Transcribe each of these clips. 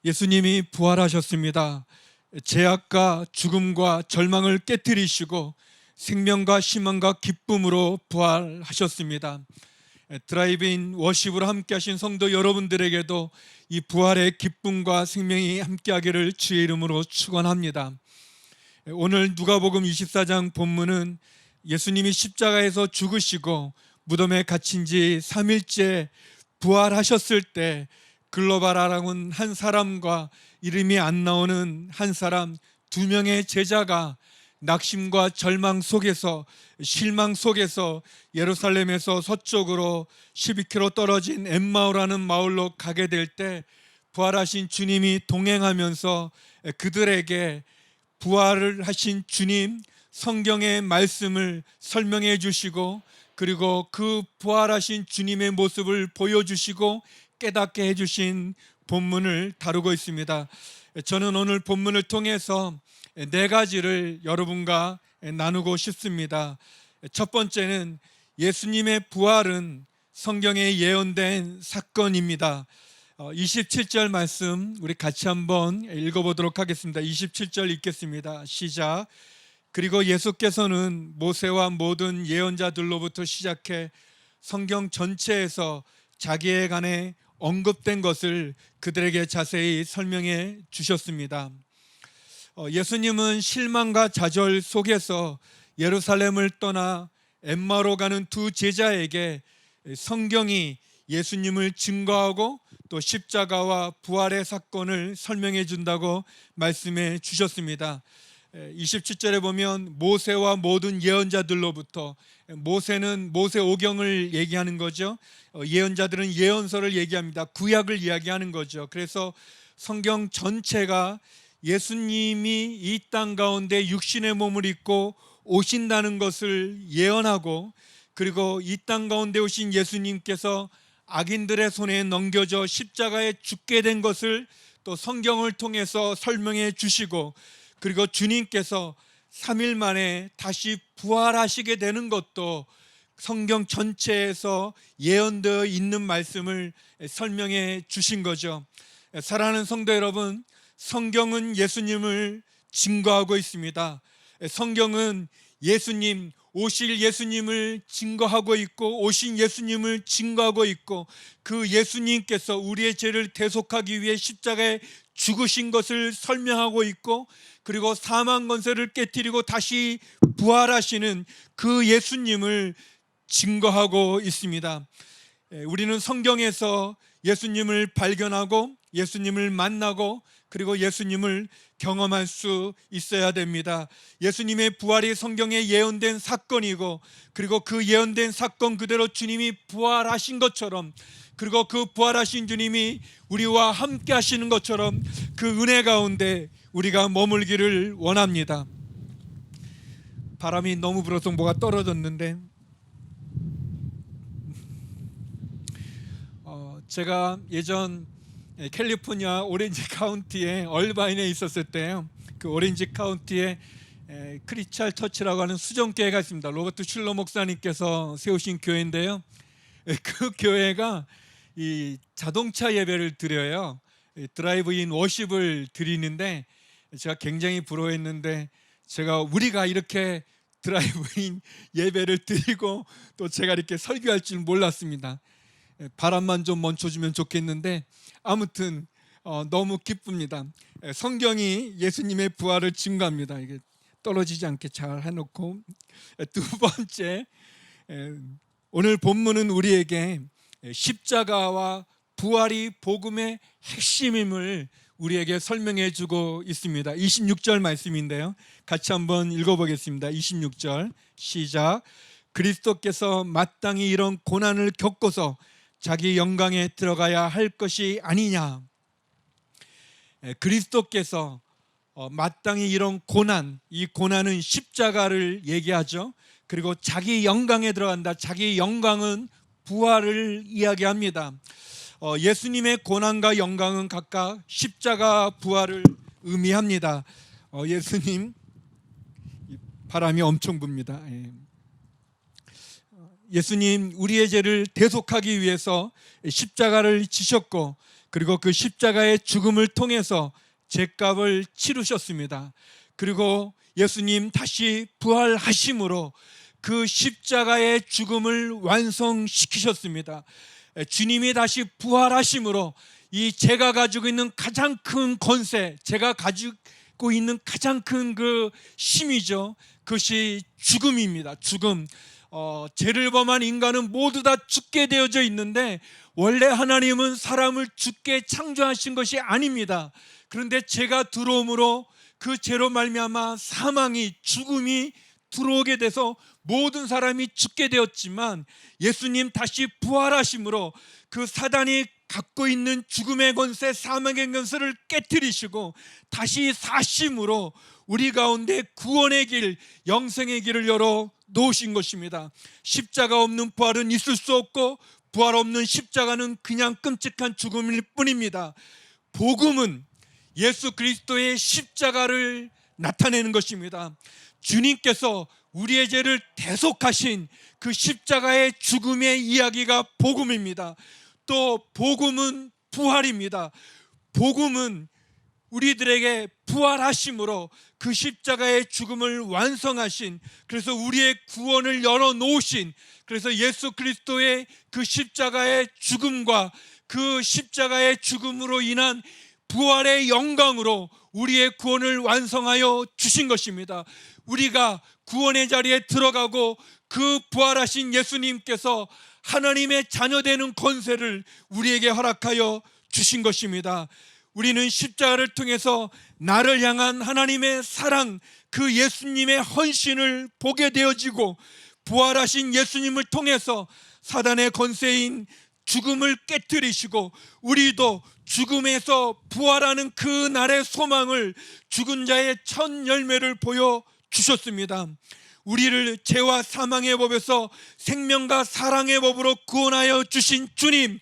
예수님이 부활하셨습니다. 죄악과 죽음과 절망을 깨뜨리시고 생명과 희망과 기쁨으로 부활하셨습니다. 드라이브인 워십으로 함께 하신 성도 여러분들에게도 이 부활의 기쁨과 생명이 함께하기를 주의 이름으로 축원합니다. 오늘 누가복음 24장 본문은 예수님이 십자가에서 죽으시고 무덤에 갇힌 지 3일째 부활하셨을 때 글로바라라는 한 사람과 이름이 안 나오는 한 사람, 두 명의 제자가 낙심과 절망 속에서, 실망 속에서 예루살렘에서 서쪽으로 12km 떨어진 엠마오라는 마을로 가게 될 때 부활하신 주님이 동행하면서 그들에게 부활을 하신 주님, 성경의 말씀을 설명해 주시고, 그리고 그 부활하신 주님의 모습을 보여주시고 깨닫게 해주신 본문을 다루고 있습니다. 저는 오늘 본문을 통해서 네 가지를 여러분과 나누고 싶습니다. 첫 번째는 예수님의 부활은 성경에 예언된 사건입니다. 27절 말씀 우리 같이 한번 읽어보도록 하겠습니다. 27절 읽겠습니다. 시작. 그리고 예수께서는 모세와 모든 예언자들로부터 시작해 성경 전체에서 자기에 관해 언급된 것을 그들에게 자세히 설명해 주셨습니다. 예수님은 실망과 좌절 속에서 예루살렘을 떠나 엠마오로 가는 두 제자에게 성경이 예수님을 증거하고 또 십자가와 부활의 사건을 설명해 준다고 말씀해 주셨습니다. 27절에 보면 모세와 모든 예언자들로부터, 모세는 모세오경을 얘기하는 거죠. 예언자들은 예언서를 얘기합니다. 구약을 이야기하는 거죠. 그래서 성경 전체가 예수님이 이 땅 가운데 육신의 몸을 입고 오신다는 것을 예언하고, 그리고 이 땅 가운데 오신 예수님께서 악인들의 손에 넘겨져 십자가에 죽게 된 것을 또 성경을 통해서 설명해 주시고, 그리고 주님께서 3일 만에 다시 부활하시게 되는 것도 성경 전체에서 예언되어 있는 말씀을 설명해 주신 거죠. 사랑하는 성도 여러분, 성경은 예수님을 증거하고 있습니다. 성경은 예수님, 오실 예수님을 증거하고 있고, 오신 예수님을 증거하고 있고, 그 예수님께서 우리의 죄를 대속하기 위해 십자가에 죽으신 것을 설명하고 있고, 그리고 사망 권세를 깨뜨리고 다시 부활하시는 그 예수님을 증거하고 있습니다. 우리는 성경에서 예수님을 발견하고 예수님을 만나고 그리고 예수님을 경험할 수 있어야 됩니다. 예수님의 부활이 성경에 예언된 사건이고, 그리고 그 예언된 사건 그대로 주님이 부활하신 것처럼, 그리고 그 부활하신 주님이 우리와 함께 하시는 것처럼 그 은혜 가운데 우리가 머물기를 원합니다. 바람이 너무 불어서 뭐가 떨어졌는데, 제가 예전 캘리포니아 오렌지 카운티에 얼바인에 있었을 때요, 그 오렌지 카운티에 크리스천 처치라고 하는 수정교회가 있습니다. 로버트 슐러 목사님께서 세우신 교회인데요, 그 교회가 이 자동차 예배를 드려요. 드라이브인 워십을 드리는데 제가 굉장히 부러워했는데, 우리가 이렇게 드라이브인 예배를 드리고 또 제가 이렇게 설교할 줄 몰랐습니다. 바람만 좀 멈춰주면 좋겠는데 아무튼 너무 기쁩니다. 성경이 예수님의 부활을 증거합니다. 이게 떨어지지 않게 잘 해놓고, 두 번째, 오늘 본문은 우리에게 십자가와 부활이 복음의 핵심임을 우리에게 설명해 주고 있습니다. 26절 말씀인데요, 같이 한번 읽어보겠습니다. 26절 시작. 그리스도께서 마땅히 이런 고난을 겪고서 자기 영광에 들어가야 할 것이 아니냐. 그리스도께서 마땅히 이런 고난, 이 고난은 십자가를 얘기하죠. 그리고 자기 영광에 들어간다. 자기 영광은 부활을 이야기합니다. 예수님의 고난과 영광은 각각 십자가 부활을 의미합니다. 예수님, 바람이 엄청 붑니다. 예수님 우리의 죄를 대속하기 위해서 십자가를 지셨고, 그리고 그 십자가의 죽음을 통해서 죄값을 치르셨습니다. 그리고 예수님 다시 부활하심으로 그 십자가의 죽음을 완성시키셨습니다. 주님이 다시 부활하심으로 이 제가 가지고 있는 가장 큰 권세, 제가 가지고 있는 가장 큰 그 힘이죠. 그것이 죽음입니다. 죽음. 죄를 범한 인간은 모두 다 죽게 되어져 있는데 원래 하나님은 사람을 죽게 창조하신 것이 아닙니다. 그런데 죄가 들어옴으로 그 죄로 말미암아 사망이, 죽음이 들어오게 돼서 모든 사람이 죽게 되었지만 예수님 다시 부활하심으로 그 사단이 갖고 있는 죽음의 권세, 사망의 권세를 깨뜨리시고 다시 사심으로 우리 가운데 구원의 길, 영생의 길을 열어 놓으신 것입니다. 십자가 없는 부활은 있을 수 없고 부활 없는 십자가는 그냥 끔찍한 죽음일 뿐입니다. 복음은 예수 그리스도의 십자가를 나타내는 것입니다. 주님께서 우리의 죄를 대속하신 그 십자가의 죽음의 이야기가 복음입니다. 또 복음은 부활입니다. 복음은 우리들에게 부활하심으로 그 십자가의 죽음을 완성하신, 그래서 우리의 구원을 열어놓으신, 그래서 예수 그리스도의 그 십자가의 죽음과 그 십자가의 죽음으로 인한 부활의 영광으로 우리의 구원을 완성하여 주신 것입니다. 우리가 구원의 자리에 들어가고 그 부활하신 예수님께서 하나님의 자녀되는 권세를 우리에게 허락하여 주신 것입니다. 우리는 십자가를 통해서 나를 향한 하나님의 사랑, 그 예수님의 헌신을 보게 되어지고 부활하신 예수님을 통해서 사단의 권세인 죽음을 깨뜨리시고 우리도 죽음에서 부활하는 그 날의 소망을, 죽은 자의 첫 열매를 보여주셨습니다. 우리를 죄와 사망의 법에서 생명과 사랑의 법으로 구원하여 주신 주님,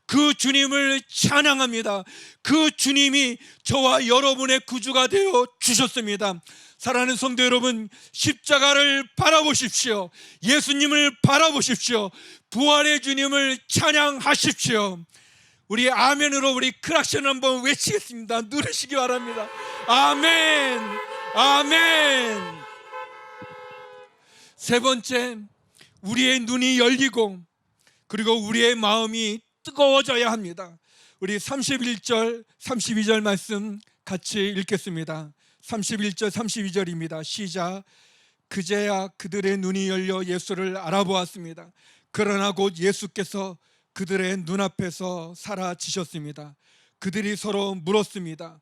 그 주님을 찬양합니다. 그 주님이 저와 여러분의 구주가 되어 주셨습니다. 사랑하는 성도 여러분, 십자가를 바라보십시오. 예수님을 바라보십시오. 부활의 주님을 찬양하십시오. 우리 아멘으로 우리 크락션 한번 외치겠습니다. 누르시기 바랍니다. 아멘, 아멘. 세 번째, 우리의 눈이 열리고 그리고 우리의 마음이 뜨거워져야 합니다. 우리 31절, 32절 말씀 같이 읽겠습니다. 31절, 32절입니다. 시작. 그제야 그들의 눈이 열려 예수를 알아보았습니다. 그러나 곧 예수께서 그들의 눈앞에서 사라지셨습니다. 그들이 서로 물었습니다.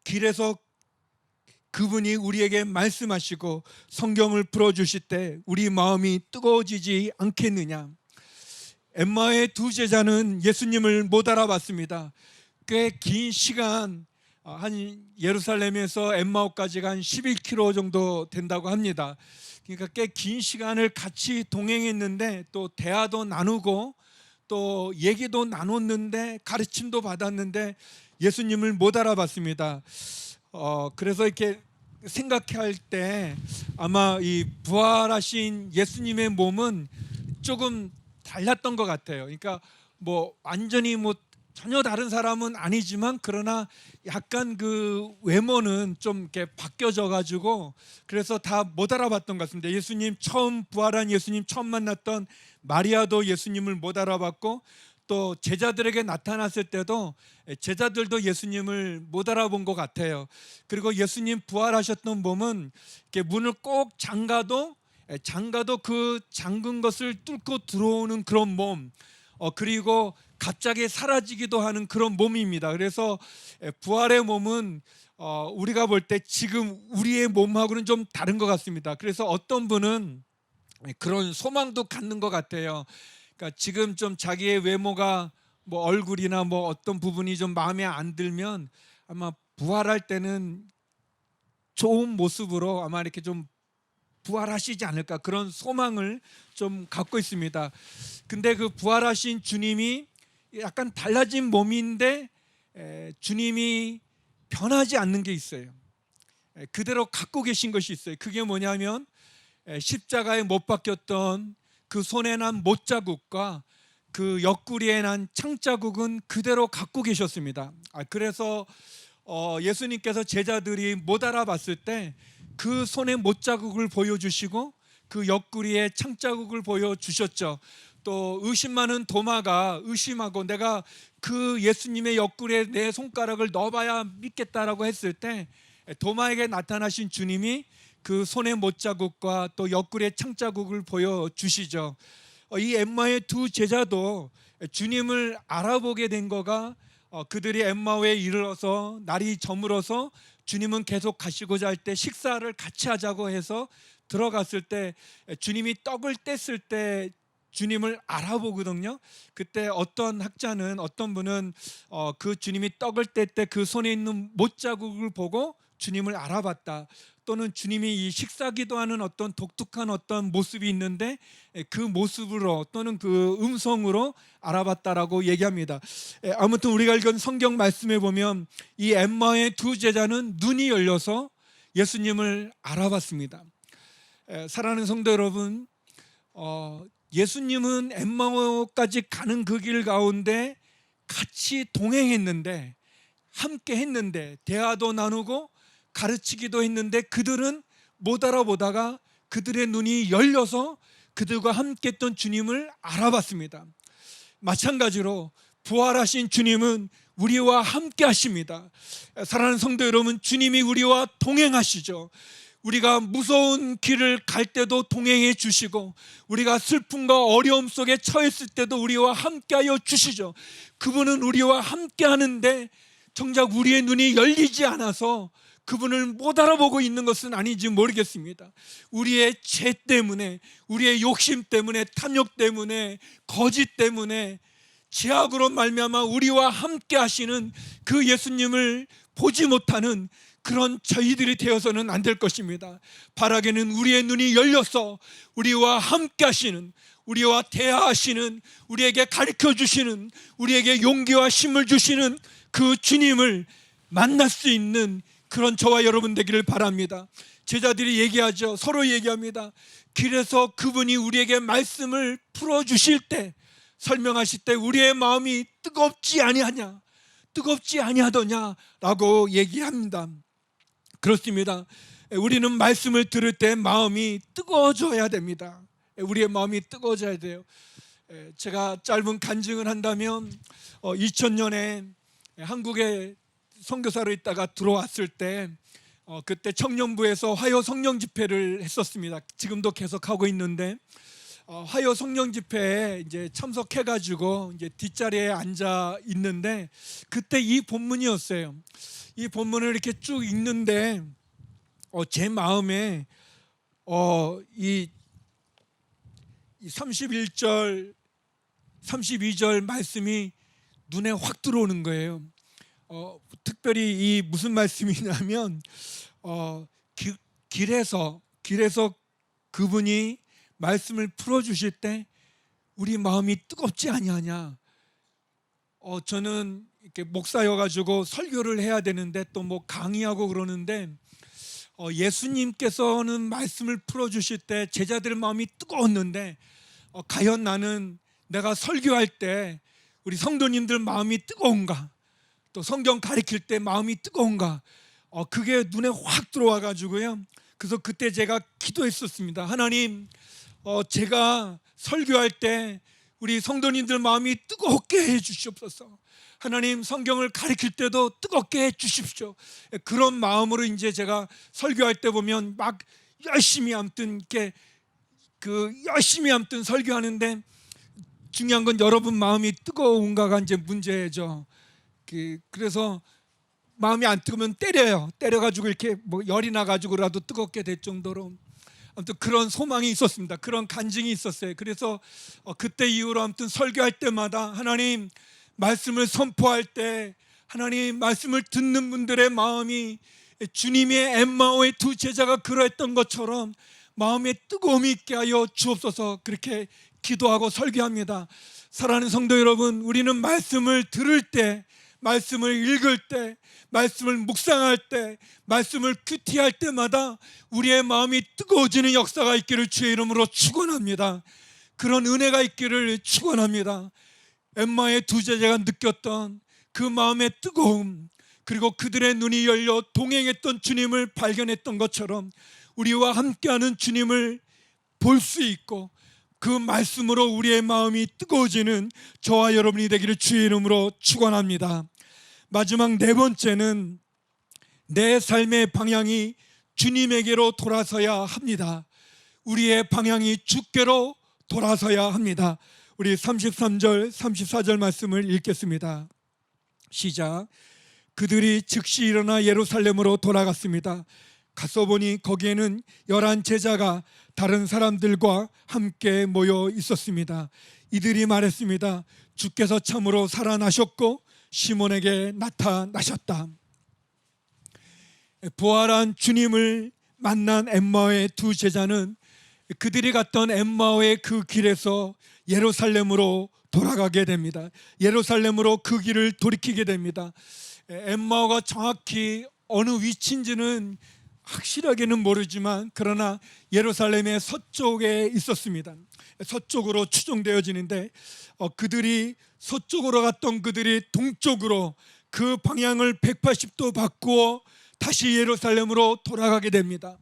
길에서 그분이 우리에게 말씀하시고 성경을 풀어주실 때 우리 마음이 뜨거워지지 않겠느냐. 엠마의 두 제자는 예수님을 못 알아봤습니다. 꽤 긴 시간, 한 예루살렘에서 엠마오까지가 한 11km 정도 된다고 합니다. 그러니까 꽤 긴 시간을 같이 동행했는데 또 대화도 나누고 또 얘기도 나눴는데 가르침도 받았는데 예수님을 못 알아봤습니다. 그래서 이렇게 생각할 때 아마 이 부활하신 예수님의 몸은 조금 달랐던 것 같아요. 그러니까 뭐 완전히 뭐 전혀 다른 사람은 아니지만 그러나 약간 그 외모는 좀 이렇게 바뀌어져 가지고 그래서 다 못 알아봤던 것 같습니다. 예수님 처음 부활한 예수님 처음 만났던 마리아도 예수님을 못 알아봤고 또 제자들에게 나타났을 때도 제자들도 예수님을 못 알아본 것 같아요. 그리고 예수님 부활하셨던 몸은 이렇게 문을 꼭 잠가도 그 잠근 것을 뚫고 들어오는 그런 몸, 그리고 갑자기 사라지기도 하는 그런 몸입니다. 그래서 부활의 몸은 우리가 볼 때 지금 우리의 몸하고는 좀 다른 것 같습니다. 그래서 어떤 분은 그런 소망도 갖는 것 같아요. 그러니까 지금 좀 자기의 외모가 뭐 얼굴이나 뭐 어떤 부분이 좀 마음에 안 들면 아마 부활할 때는 좋은 모습으로 아마 이렇게 좀 부활하시지 않을까, 그런 소망을 좀 갖고 있습니다. 근데 그 부활하신 주님이 약간 달라진 몸인데 주님이 변하지 않는 게 있어요. 그대로 갖고 계신 것이 있어요. 그게 뭐냐면 십자가에 못 박혔던 그 손에 난 못자국과 그 옆구리에 난 창자국은 그대로 갖고 계셨습니다. 그래서 예수님께서 제자들이 못 알아봤을 때 그 손에 못자국을 보여주시고 그 옆구리에 창자국을 보여주셨죠. 또 의심 많은 도마가 의심하고 내가 그 예수님의 옆구리에 내 손가락을 넣어봐야 믿겠다라고 했을 때 도마에게 나타나신 주님이 그 손의 못자국과 또 옆구리의 창자국을 보여주시죠. 이 엠마오의 두 제자도 주님을 알아보게 된 거가 그들이 엠마오에 이르러서 날이 저물어서 주님은 계속 가시고자 할 때 식사를 같이 하자고 해서 들어갔을 때 주님이 떡을 뗐을 때 주님을 알아보거든요. 그때 어떤 학자는 어떤 분은 그 주님이 떡을 뗄 때 그 손에 있는 못자국을 보고 주님을 알아봤다. 또는 주님이 이 식사 기도하는 어떤 독특한 어떤 모습이 있는데 그 모습으로 또는 그 음성으로 알아봤다라고 얘기합니다. 아무튼 우리가 읽은 성경 말씀에 보면 이 엠마오의 두 제자는 눈이 열려서 예수님을 알아봤습니다. 사랑하는 성도 여러분, 예수님은 엠마오까지 가는 그 길 가운데 같이 동행했는데, 함께 했는데, 대화도 나누고 가르치기도 했는데 그들은 못 알아보다가 그들의 눈이 열려서 그들과 함께 했던 주님을 알아봤습니다. 마찬가지로 부활하신 주님은 우리와 함께 하십니다. 사랑하는 성도 여러분, 주님이 우리와 동행하시죠. 우리가 무서운 길을 갈 때도 동행해 주시고 우리가 슬픔과 어려움 속에 처했을 때도 우리와 함께하여 주시죠. 그분은 우리와 함께 하는데 정작 우리의 눈이 열리지 않아서 그분을 못 알아보고 있는 것은 아닌지 모르겠습니다. 우리의 죄 때문에, 우리의 욕심 때문에, 탐욕 때문에, 거짓 때문에 죄악으로 말미암아 우리와 함께 하시는 그 예수님을 보지 못하는 그런 저희들이 되어서는 안 될 것입니다. 바라기는 우리의 눈이 열려서 우리와 함께 하시는, 우리와 대화하시는, 우리에게 가르쳐 주시는, 우리에게 용기와 힘을 주시는 그 주님을 만날 수 있는 그런 저와 여러분 되기를 바랍니다. 제자들이 얘기하죠. 서로 얘기합니다. 길에서 그분이 우리에게 말씀을 풀어주실 때, 설명하실 때 우리의 마음이 뜨겁지 아니하냐, 뜨겁지 아니하더냐라고 얘기합니다. 그렇습니다. 우리는 말씀을 들을 때 마음이 뜨거워져야 됩니다. 우리의 마음이 뜨거워져야 돼요. 제가 짧은 간증을 한다면 2000년에 한국에 선교사로 있다가 들어왔을 때 그때 청년부에서 화요 성령 집회를 했었습니다. 지금도 계속 하고 있는데 화요 성령 집회에 이제 참석해가지고 이제 뒷자리에 앉아 있는데 그때 이 본문이었어요. 이 본문을 이렇게 쭉 읽는데 제 마음에 이 31절, 32절 말씀이 눈에 확 들어오는 거예요. 특별히 이 무슨 말씀이냐면 길에서 그분이 말씀을 풀어주실 때 우리 마음이 뜨겁지 아니하냐. 저는 이렇게 목사여가지고 설교를 해야 되는데 또 뭐 강의하고 그러는데 예수님께서는 말씀을 풀어주실 때 제자들의 마음이 뜨거웠는데 과연 나는 내가 설교할 때 우리 성도님들 마음이 뜨거운가, 또 성경 가르칠 때 마음이 뜨거운가, 그게 눈에 확 들어와 가지고요. 그래서 그때 제가 기도했었습니다. 하나님, 제가 설교할 때 우리 성도님들 마음이 뜨겁게 해 주시옵소서. 하나님, 성경을 가르칠 때도 뜨겁게 해 주십시오. 그런 마음으로 이제 제가 설교할 때 보면 막 열심히 아무튼 이렇게 열심히 아무튼 설교하는데 중요한 건 여러분 마음이 뜨거운가가 이제 문제죠. 그래서 마음이 안 뜨거우면 때려가지고 이렇게 뭐 열이 나가지고라도 뜨겁게 될 정도로 아무튼 그런 소망이 있었습니다. 그런 간증이 있었어요. 그래서 그때 이후로 아무튼 설교할 때마다 하나님, 말씀을 선포할 때 하나님, 말씀을 듣는 분들의 마음이 주님의 엠마오의 두 제자가 그러했던 것처럼 마음에 뜨거움이 있게 하여 주옵소서. 그렇게 기도하고 설교합니다. 사랑하는 성도 여러분, 우리는 말씀을 들을 때, 말씀을 읽을 때, 말씀을 묵상할 때, 말씀을 큐티할 때마다 우리의 마음이 뜨거워지는 역사가 있기를 주의 이름으로 축원합니다. 그런 은혜가 있기를 축원합니다. 엠마의 두 제자가 느꼈던 그 마음의 뜨거움, 그리고 그들의 눈이 열려 동행했던 주님을 발견했던 것처럼 우리와 함께하는 주님을 볼 수 있고 그 말씀으로 우리의 마음이 뜨거워지는 저와 여러분이 되기를 주의 이름으로 축원합니다. 마지막 네 번째는 내 삶의 방향이 주님에게로 돌아서야 합니다. 우리의 방향이 주께로 돌아서야 합니다. 우리 33절 34절 말씀을 읽겠습니다. 시작. 그들이 즉시 일어나 예루살렘으로 돌아갔습니다. 가서 보니 거기에는 11 제자가 다른 사람들과 함께 모여 있었습니다. 이들이 말했습니다. 주께서 참으로 살아나셨고 시몬에게 나타나셨다. 부활한 주님을 만난 엠마오의 두 제자는 그들이 갔던 엠마오의 그 길에서 예루살렘으로 돌아가게 됩니다. 예루살렘으로 그 길을 돌이키게 됩니다. 엠마오가 정확히 어느 위치인지는 확실하게는 모르지만 그러나 예루살렘의 서쪽에 있었습니다. 서쪽으로 추정되어지는데 그들이 서쪽으로 갔던 그들이 동쪽으로 그 방향을 180도 바꾸어 다시 예루살렘으로 돌아가게 됩니다.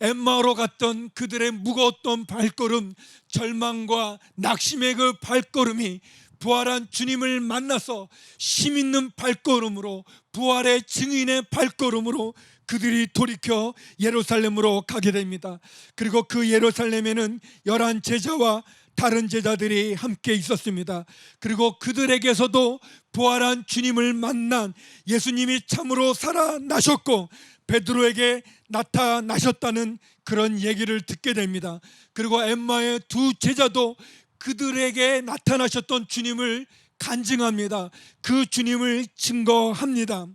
엠마오로 갔던 그들의 무거웠던 발걸음, 절망과 낙심의 그 발걸음이 부활한 주님을 만나서 힘있는 발걸음으로, 부활의 증인의 발걸음으로 그들이 돌이켜 예루살렘으로 가게 됩니다. 그리고 그 예루살렘에는 11 제자와 다른 제자들이 함께 있었습니다. 그리고 그들에게서도 부활한 주님을 만난 예수님이 참으로 살아나셨고 베드로에게 나타나셨다는 그런 얘기를 듣게 됩니다. 그리고 엠마의 두 제자도 그들에게 나타나셨던 주님을 간증합니다. 그 주님을 증거합니다.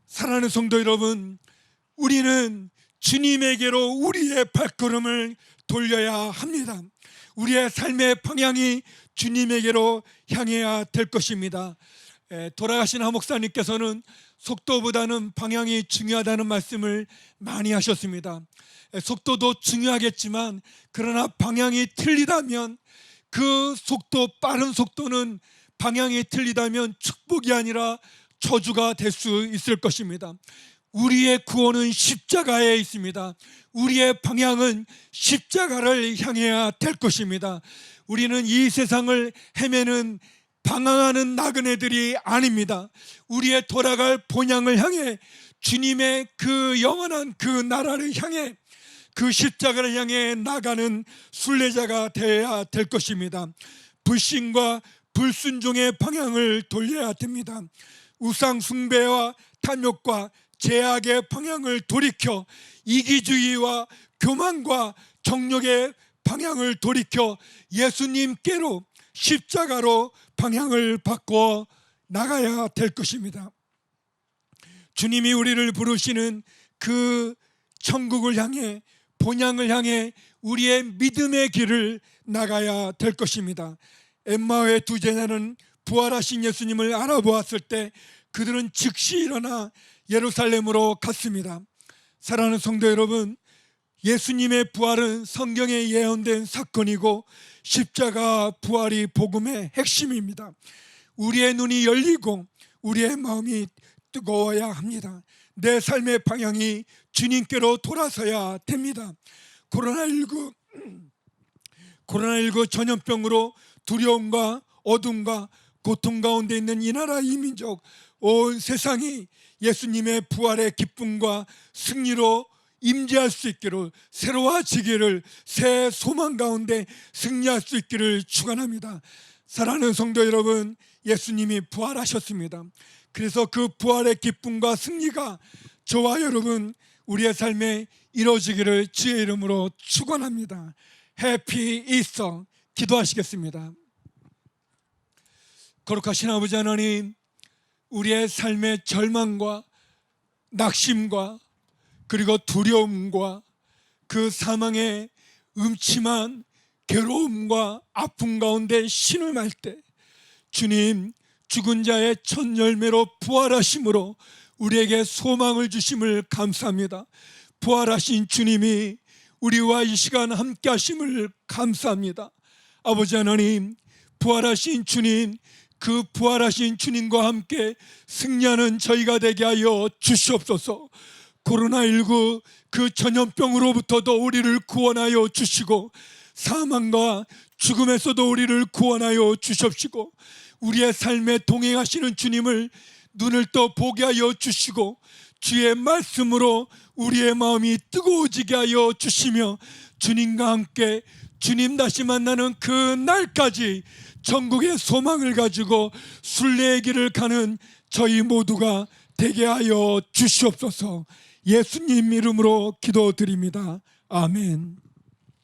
사랑하는 성도 여러분, 우리는 주님에게로 우리의 발걸음을 돌려야 합니다. 우리의 삶의 방향이 주님에게로 향해야 될 것입니다. 돌아가신 하 목사님께서는 속도보다는 방향이 중요하다는 말씀을 많이 하셨습니다. 속도도 중요하겠지만 그러나 방향이 틀리다면 그 속도, 빠른 속도는 방향이 틀리다면 축복이 아니라 저주가 될 수 있을 것입니다. 우리의 구원은 십자가에 있습니다. 우리의 방향은 십자가를 향해야 될 것입니다. 우리는 이 세상을 헤매는 방황하는 나그네들이 아닙니다. 우리의 돌아갈 본향을 향해 주님의 그 영원한 그 나라를 향해 그 십자가를 향해 나가는 순례자가 되어야 될 것입니다. 불신과 불순종의 방향을 돌려야 됩니다. 우상 숭배와 탐욕과 제약의 방향을 돌이켜 이기주의와 교만과 정욕의 방향을 돌이켜 예수님께로 십자가로 방향을 바꿔 나가야 될 것입니다. 주님이 우리를 부르시는 그 천국을 향해, 본향을 향해 우리의 믿음의 길을 나가야 될 것입니다. 엠마오의 두 제자는 부활하신 예수님을 알아보았을 때 그들은 즉시 일어나 예루살렘으로 갔습니다. 사랑하는 성도 여러분, 예수님의 부활은 성경에 예언된 사건이고 십자가 부활이 복음의 핵심입니다. 우리의 눈이 열리고 우리의 마음이 뜨거워야 합니다. 내 삶의 방향이 주님께로 돌아서야 됩니다. 코로나19 전염병으로 두려움과 어둠과 고통 가운데 있는 이 나라 이 민족, 온 세상이 예수님의 부활의 기쁨과 승리로 임재할 수 있기를, 새로워지기를, 새 소망 가운데 승리할 수 있기를 축원합니다. 사랑하는 성도 여러분, 예수님이 부활하셨습니다. 그래서 그 부활의 기쁨과 승리가 저와 여러분 우리의 삶에 이루어지기를 주의 이름으로 축원합니다. 해피 이스터. 기도하시겠습니다. 거룩하신 아버지 하나님, 우리의 삶의 절망과 낙심과 그리고 두려움과 그 사망의 음침한 괴로움과 아픔 가운데 신음할 때 주님, 죽은 자의 첫 열매로 부활하심으로 우리에게 소망을 주심을 감사합니다. 부활하신 주님이 우리와 이 시간 함께 하심을 감사합니다. 아버지 하나님, 부활하신 주님, 그 부활하신 주님과 함께 승리하는 저희가 되게 하여 주시옵소서. 코로나19 그 전염병으로부터도 우리를 구원하여 주시고, 사망과 죽음에서도 우리를 구원하여 주십시고, 우리의 삶에 동행하시는 주님을 눈을 떠 보게 하여 주시고, 주의 말씀으로 우리의 마음이 뜨거워지게 하여 주시며, 주님과 함께 주님 다시 만나는 그 날까지 천국의 소망을 가지고 순례의 길을 가는 저희 모두가 되게 하여 주시옵소서. 예수님 이름으로 기도드립니다. 아멘.